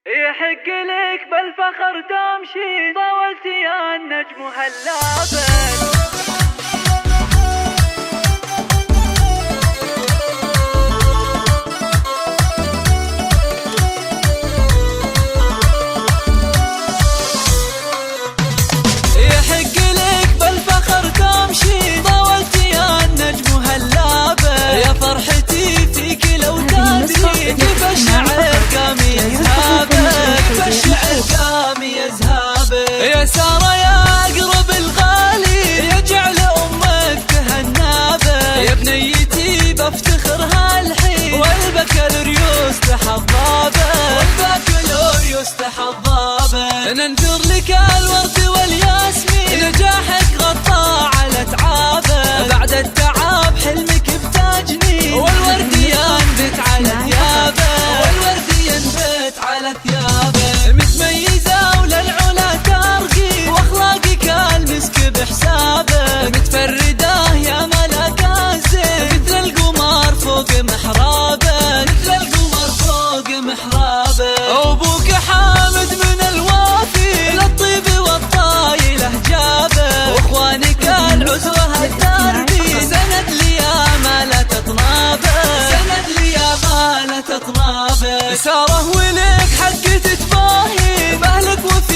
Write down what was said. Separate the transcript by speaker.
Speaker 1: يحق لك بالفخر تمشي، طولت يا النجم هلابك.
Speaker 2: يا سارة يا أقرب الغالي، يجعل أمك تهنابك. يا بنيتي بفتخر هالحين، والبكالوريوس تحضابك. ننثر لك الورد والياسمين، نجاحك غطى على تعابك. بعد التعب حلمك بتاجني، والورد ينبت على ثيابك. متميزة وللعلا ترغي، واخلاقك المسك بحسابك. متفردة يا ملاك الزين، مثل القمر فوق محرابك. أبوك حامد من الوافي، للطيب والطايلة جابك. واخوانك العزوة الدربي، سند لي يا ما لا تطنابك. سارة ولك حق تتباهي، باهلك وفي